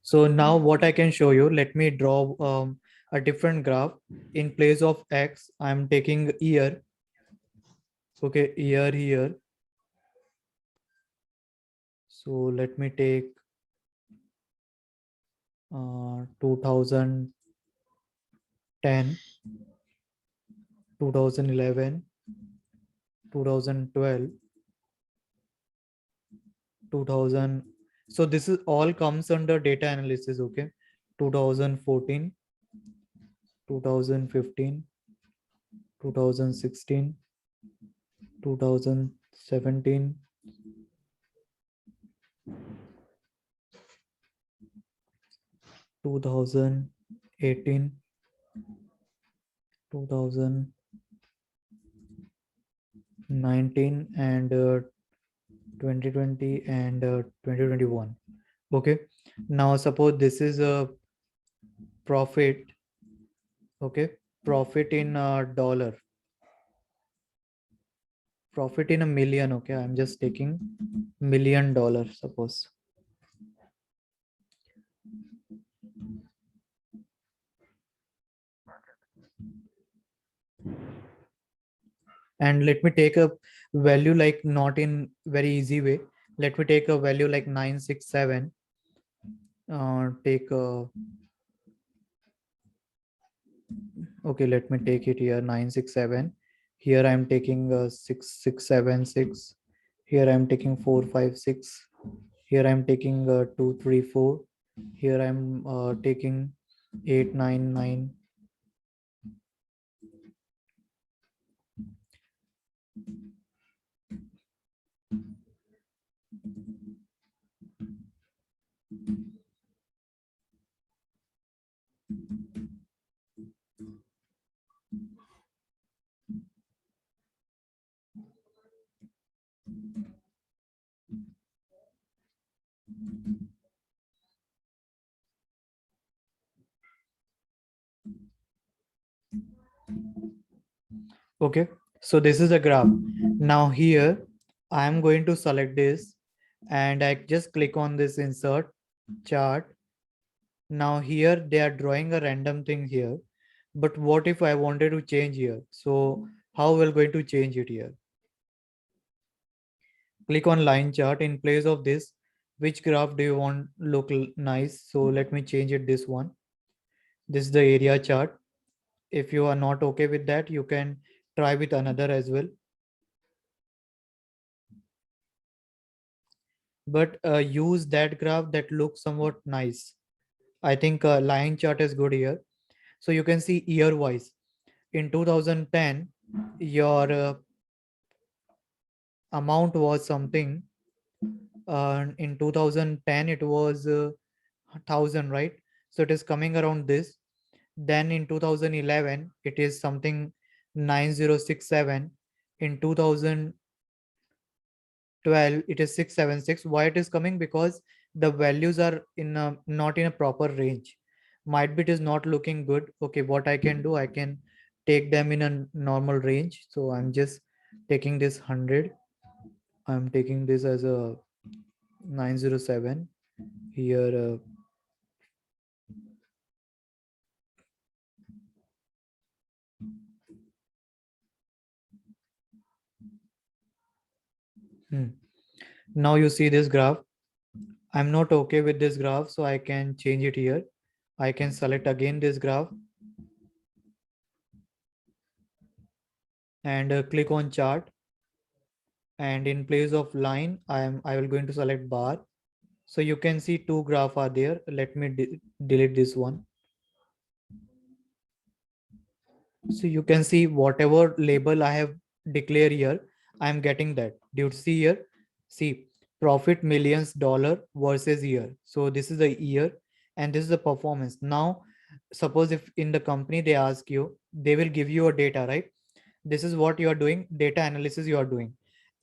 So now what I can show you, let me draw a different graph. In place of X, I'm taking year. Okay, year here. So let me take 2010, 2011, 2012, 2000. So this is all comes under data analysis. Okay, 2014, 2015, 2016, 2017, 2018, 2019, and 2020 and 2021. Okay, now suppose this is a profit. Okay, profit in dollar, profit in a million. Okay, I'm just taking $1 million, suppose. And let me take a value like, not in very easy way, let me take a value like 967. Take a, okay, let me take it here 967. Here I'm taking 6676. Here I'm taking 456. Here I'm taking 234. Here I'm taking 899. Okay, so this is a graph. Now here I am going to select this, and I just click on this insert chart. Now here they are drawing a random thing here, but what if I wanted to change here? So how we're going to change it here? Click on line chart. In place of this, which graph do you want look nice? So let me change it, this one. This is the area chart. If you are not okay with that, you can try with another as well. But use that graph that looks somewhat nice. I think line chart is good here. So you can see year wise. In 2010, your amount was something. In 2010, it was 1000, right? So it is coming around this. Then in 2011, it is something 9067. In 2012, it is 676. Why it is coming? Because the values are in not in a proper range. Might be it is not looking good. Okay, what I can do, I can take them in a normal range. So I'm just taking this 100. I'm taking this as a 907 here. Now you see this graph. I'm not okay with this graph, so I can change it here. I can select again this graph and click on chart. And in place of line, I will going to select bar. So you can see two graph are there. Let me delete this one. So you can see whatever label I have declared here, I am getting that. Do you see here? See, profit millions dollar versus year. So this is the year and this is the performance. Now, suppose if in the company they ask you, they will give you a data, right? This is what you are doing, data analysis you are doing.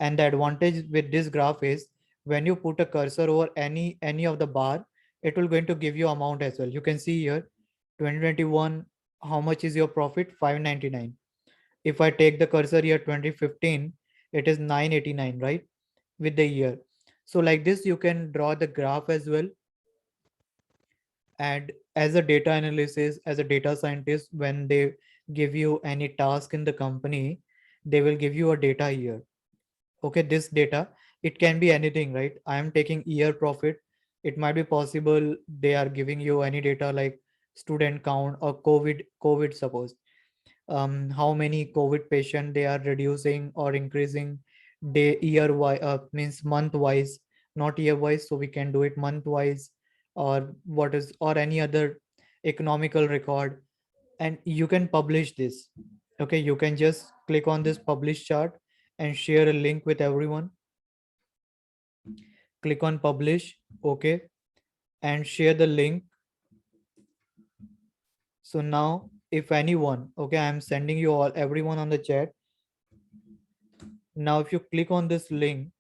And the advantage with this graph is when you put a cursor over any of the bar, it will going to give you amount as well. You can see here 2021, how much is your profit? 599. If I take the cursor here 2015, it is 989, right? With the year. So like this you can draw the graph as well. And as a data analysis, as a data scientist, when they give you any task in the company, they will give you a data here. Okay, this data, it can be anything, right? I am taking year profit. It might be possible they are giving you any data like student count or covid suppose, how many COVID patient they are reducing or increasing day year wise, means month wise, not year wise. So we can do it month wise, or what is, or any other economical record, and you can publish this. Okay, you can just click on this publish chart and share a link with everyone. Click on publish, okay, and share the link. So now if anyone, okay, I'm sending you all everyone on the chat. Now if you click on this link,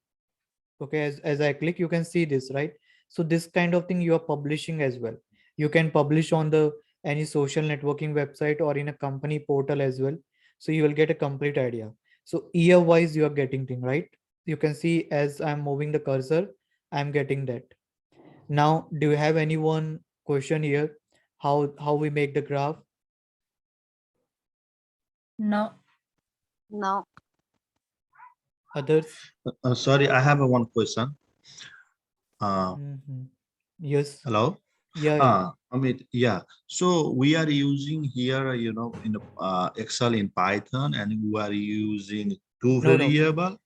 okay, as I click, you can see this, right? So this kind of thing you are publishing as well. You can publish on the any social networking website or in a company portal as well. So you will get a complete idea. So year wise you are getting thing, right? You can see as I'm moving the cursor, I'm getting that. Now do you have anyone question here, how we make the graph? No. No. Others? Sorry, I have one question. Uh, Mhm. Yes. Hello. Yeah. Amit, yeah. So we are using here, in Excel in Python, and we are using two No, no. variable.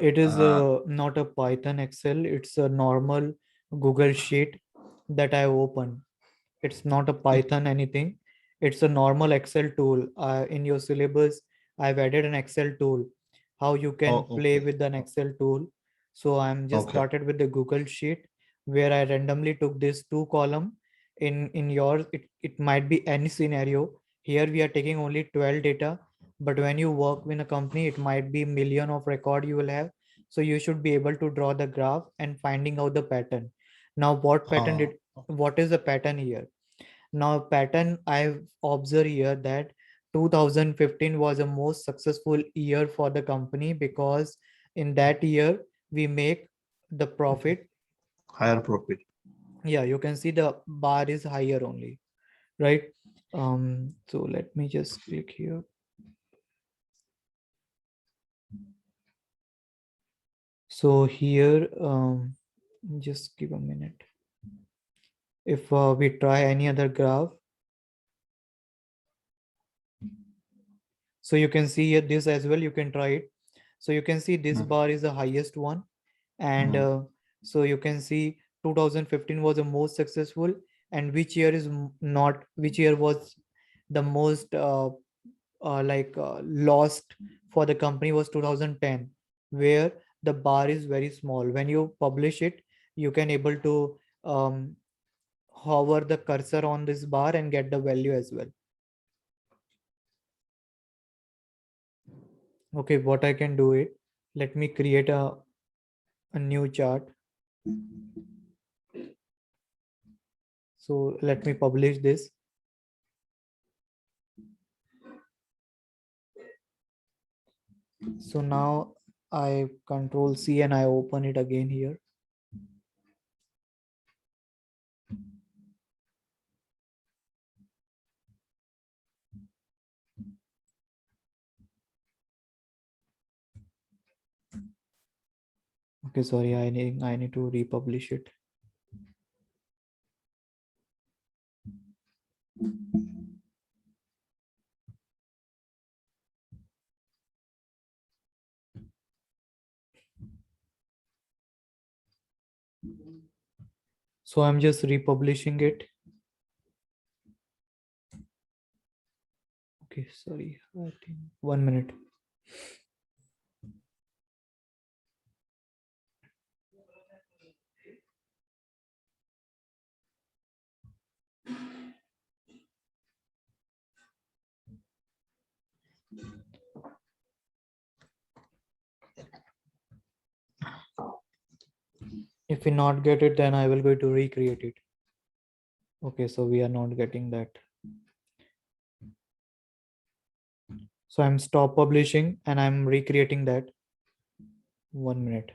It is Uh, not a Python Excel. It's a normal Google Sheet that I open. It's not a Python anything. It's a normal Excel tool. In your syllabus, I've added an Excel tool. How you can oh, play okay. with an Excel tool. So I'm just Okay. started with the Google Sheet where I randomly took this two column. In yours, it might be any scenario. Here we are taking only 12 data, but when you work in a company, it might be million of record you will have. So you should be able to draw the graph and finding out the pattern. Now what pattern Uh, did, what is the pattern here? Now pattern I've observed here that 2015 was the most successful year for the company because in that year we make the profit. Higher profit. Yeah, you can see the bar is higher only, right? So let me just click here. So here, just give a minute. If we try any other graph, so you can see here this as well, you can try it. So you can see this bar is the highest one, and Mhm. so you can see 2015 was the most successful, and which year is not, which year was the most lost for the company was 2010, where the bar is very small. When you publish it, you can able to um, hover the cursor on this bar and get the value as well. Okay, what I can do it, let me create a new chart. So let me publish this. So now I control C and I open it again here. Okay, sorry, I need to republish it. So I'm just republishing it. Okay, sorry, I think 1 minute. If we not get it, then I will go to recreate it. Okay, so we are not getting that. So I'm stop publishing and I'm recreating that. 1 minute.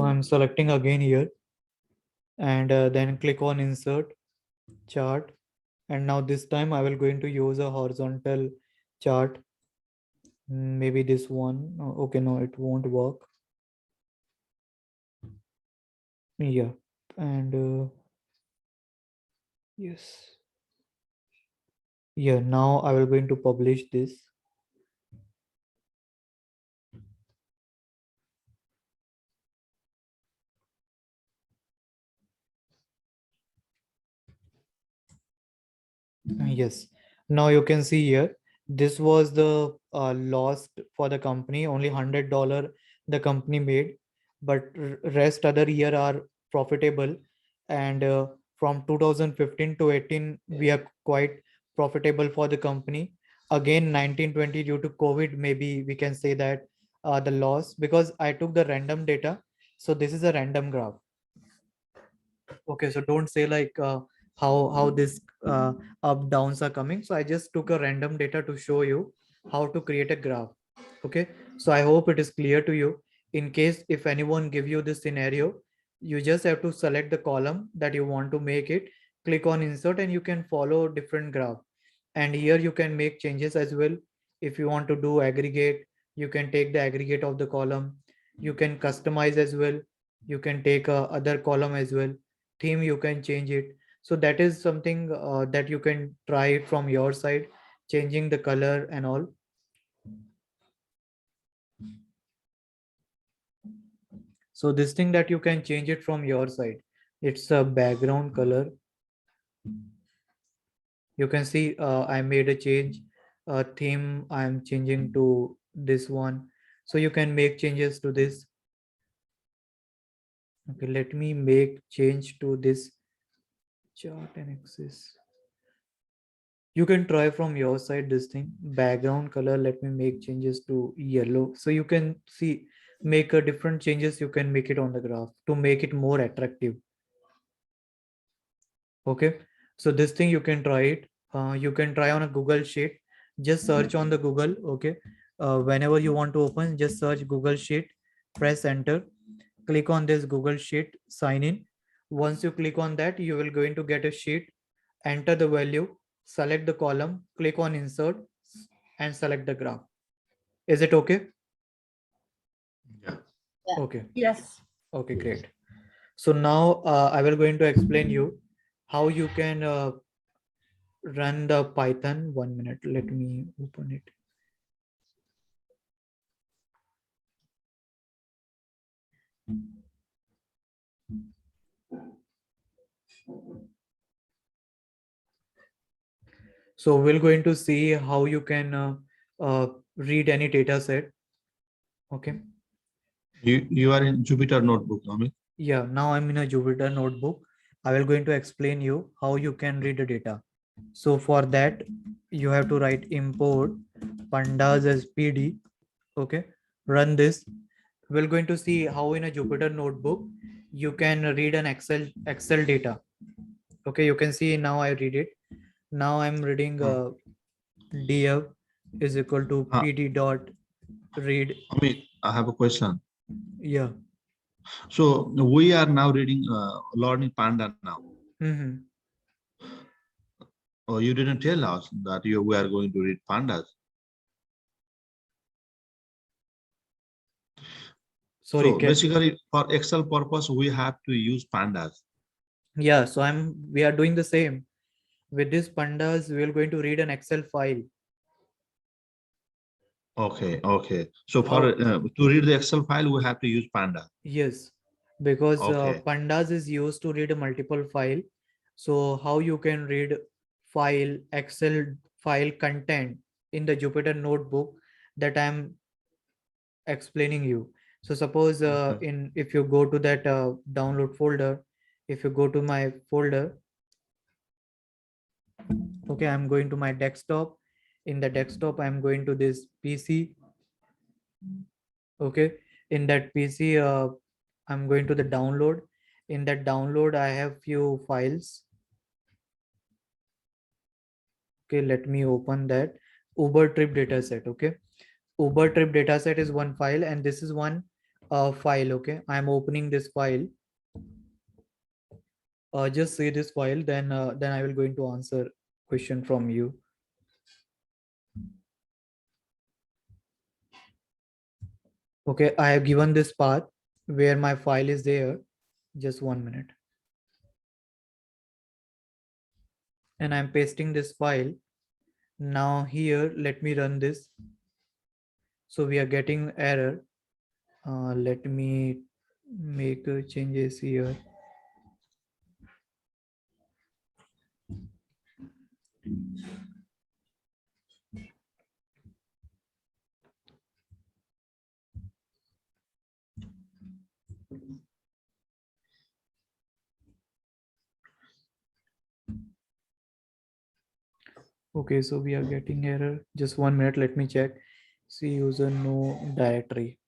So I'm selecting again here, and then click on insert chart. And now this time I will going to use a horizontal chart. Maybe this one. Okay, no, it won't work. Yeah, and yes, yeah. Now I will going to publish this. Yes. Now you can see here, this was the loss for the company. Only $100 the company made, but rest other year are profitable. And from 2015 to 18, we are quite profitable for the company. Again, 1920 due to COVID, maybe we can say that the loss, because I took the random data. So this is a random graph. Okay, so don't say like how this up downs are coming. So I just took a random data to show you how to create a graph. Okay, so I hope it is clear to you. In case if anyone give you this scenario, you just have to select the column that you want to make it, click on insert, and you can follow different graph. And here you can make changes as well. If you want to do aggregate, you can take the aggregate of the column. You can customize as well. You can take a other column as well. Theme, you can change it. So that is something that you can try it from your side, changing the color and all. So this thing that you can change it from your side, it's a background color. You can see I made a change. Theme, I'm changing to this one. So you can make changes to this. Okay, let me make change to this chart and axis. You can try from your side this thing. Background color, let me make changes to yellow. So you can see, make a different changes. You can make it on the graph to make it more attractive. Okay, so this thing you can try it. You can try on a Google Sheet. Just search on the Google. Okay, whenever you want to open, just search Google Sheet, press enter, click on this Google Sheet, sign in. Once you click on that, you will going to get a sheet. Enter the value, select the column, click on insert, and select the graph. Is it okay? Yeah. Okay. Yes. Okay, great. So now I will going to explain you how you can run the Python. 1 minute, let me open it. So we're going to see how you can read any data set. Okay. You are in Jupyter Notebook, Amit. Yeah, now I'm in a Jupyter notebook. I will going to explain you how you can read the data. So for that, you have to write import pandas as PD. Okay, run this. We're going to see how in a Jupyter notebook you can read an Excel data. Okay, you can see now I read it. Now I'm reading df is equal to Uh, PD dot read. Amit, I have a question. Yeah. So we are now reading learning Panda now. Mm-hmm. Oh, you didn't tell us that we are going to read pandas. Sorry, So basically, for Excel purpose, we have to use pandas. yeah, so we are doing the same. With this pandas, we are going to read an Excel file. Okay, okay. So for How? to read the Excel file, we have to use Panda. Yes, because Okay, pandas is used to read a multiple file. So how you can read file, Excel file content in the Jupyter notebook, that I'm explaining you. So suppose okay. in if you go to that download folder, if you go to my folder, okay, I'm going to my desktop. In the desktop, I'm going to this PC. Okay, in that PC, I'm going to the download. In that download, I have few files. Okay, let me open that Uber trip dataset. Okay, Uber trip dataset is one file, and this is one file. Okay, I'm opening this file. Just see this file, then I will going to answer question from you. Okay, I have given this path where my file is there. Just 1 minute. And I'm pasting this file. Now here, let me run this. So we are getting error. Let me make changes here. Okay, so we are getting error. Just 1 minute, let me check. See user no directory.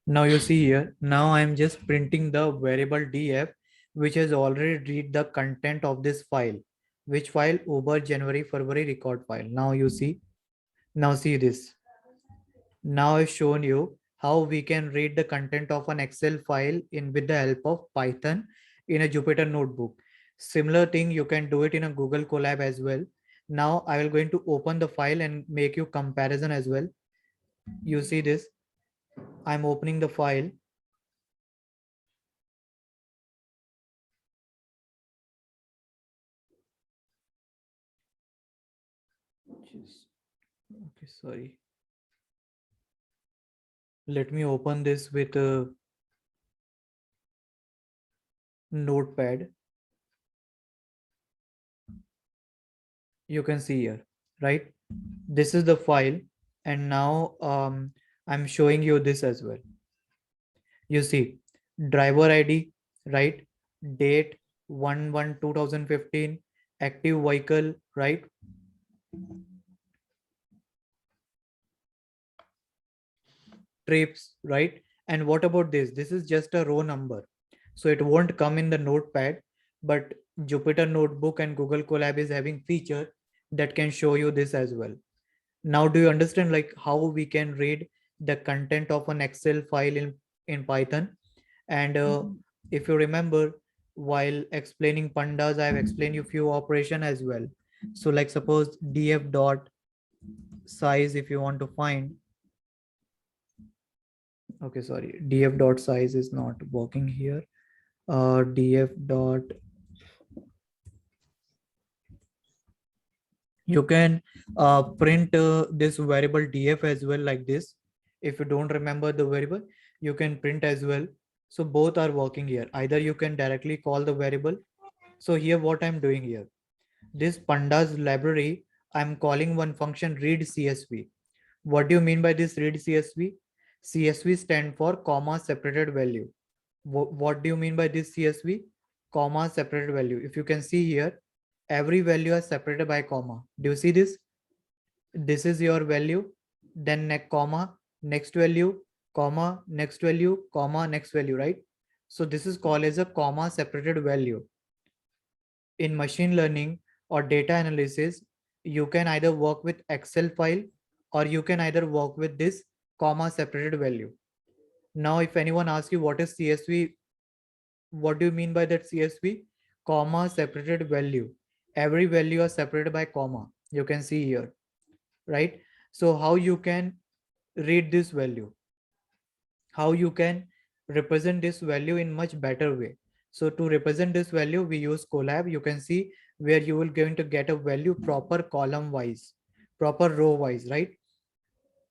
Now you see here, now I'm just printing the variable df, which has already read the content of this file. Which file? Uber January February record file. Now you see, now see this. Now I've shown you how we can read the content of an Excel file in with the help of Python in a Jupyter notebook. Similar thing, you can do it in a Google Colab as well. Now I will going to open the file and make you comparison as well. You see this, I'm opening the file. Okay, sorry. Let me open this with a notepad. You can see here, right? This is the file. And now I'm showing you this as well. You see driver ID, right? Date 1/1/2015, active vehicle, right? Trips, right? And what about this? This is just a row number. So it won't come in the notepad, but Jupyter Notebook and Google Colab is having feature that can show you this as well. Now, do you understand like how we can read the content of an Excel file in Python? And if you remember, while explaining pandas, I have explained you few operation as well. So like suppose df dot size, if you want to find, okay, sorry, df dot size is not working here. Df dot, you can print this variable df as well like this. If you don't remember the variable, you can print as well. So both are working here. Either you can directly call the variable. So here what I'm doing here, this pandas library, I'm calling one function read csv. What do you mean by this read csv? Csv stand for comma separated value. What do you mean by this csv? Comma separated value. If you can see here, every value is separated by comma. Do you see this? This is your value, then next comma, next value, comma, next value, comma, next value, right? So this is called as a comma separated value. In machine learning or data analysis, you can either work with Excel file or you can either work with this comma separated value. Now, if anyone asks you what is CSV, what do you mean by that CSV? Comma separated value. Every value is separated by comma. You can see here, right? So how you can read this value? How you can represent this value in much better way? So to represent this value, we use Colab. You can see where you will going to get a value proper column wise, proper row wise, right?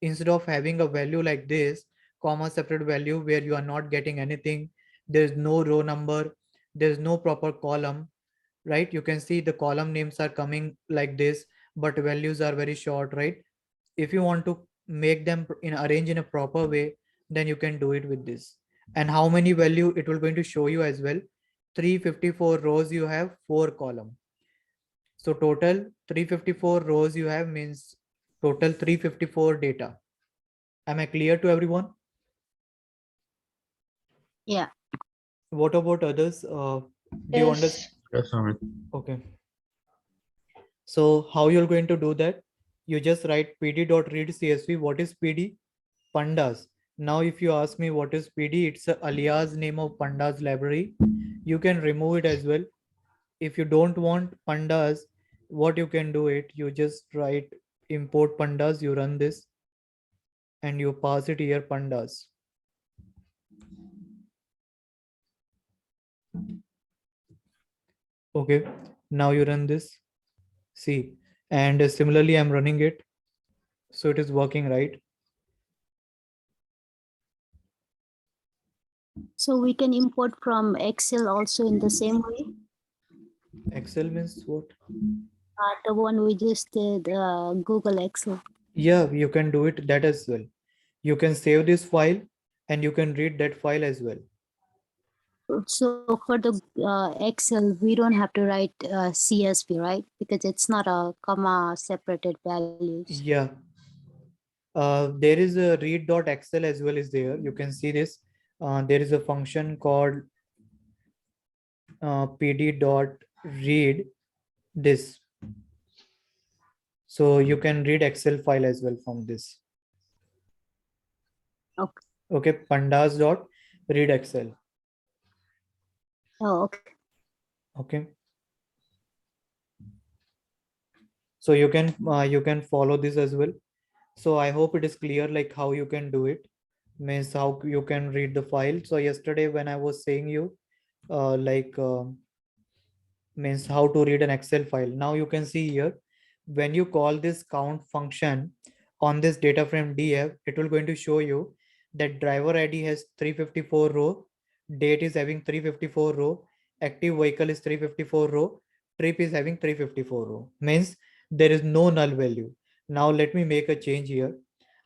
Instead of having a value like this, comma separate value where you are not getting anything, there's no row number, there's no proper column, right? You can see the column names are coming like this, but values are very short, right? If you want to make them in arrange in a proper way, then you can do it with this. And how many value it will going to show you as well? 354 rows you have, 4 column. So total 354 rows you have means total 354 data. Am I clear to everyone? Yeah. What about others? Do you understand? Yes. Yes, Amit. Okay. So how you're going to do that? You just write pd.read CSV. What is PD? Pandas. Now, if you ask me what is PD, it's a alias name of pandas library. You can remove it as well. If you don't want pandas, what you can do it, you just write import pandas, you run this and you pass it here pandas. Okay, now you run this. See, and similarly, I'm running it. So it is working, right? So we can import from Excel also in the same way. Excel means what? The one we just did, Google Excel. Yeah, you can do it that as well. You can save this file and you can read that file as well. So for the Excel, we don't have to write CSV, right? Because it's not a comma separated values. Yeah. There is a read.excel as well is there. You can see this. There is a function called pd.read this. So you can read Excel file as well from this. Okay. Okay, pandas.read Excel. Oh, okay. Okay. So you can follow this as well. So I hope it is clear like how you can do it, means how you can read the file. So yesterday when I was saying you means how to read an Excel file. Now you can see here, when you call this count function on this data frame df, it will going to show you that driver ID has 354 row, date is having 354 row, active vehicle is 354 row, trip is having 354 row. Means there is no null value. Now let me make a change here.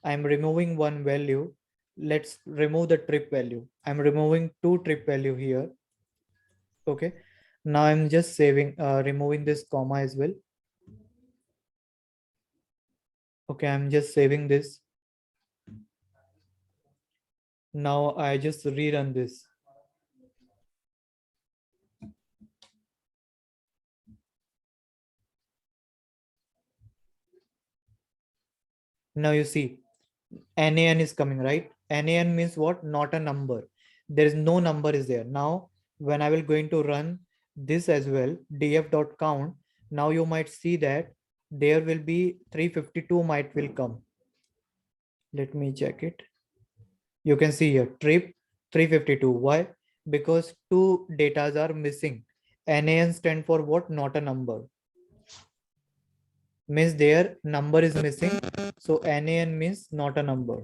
I'm removing one value. Let's remove the trip value. I'm removing two trip value here. Okay. Now I'm just removing this comma as well. Okay, I'm just saving this. Now I just rerun this. Now you see NaN is coming, right? NaN means what? Not a number. There is no number is there. Now when I will going to run this as well, df.count, now you might see that there will be 352 might will come. Let me check it. You can see here trip 352. Why? Because two datas are missing. NaN stand for what? Not a number. Means their number is missing. So NaN means not a number.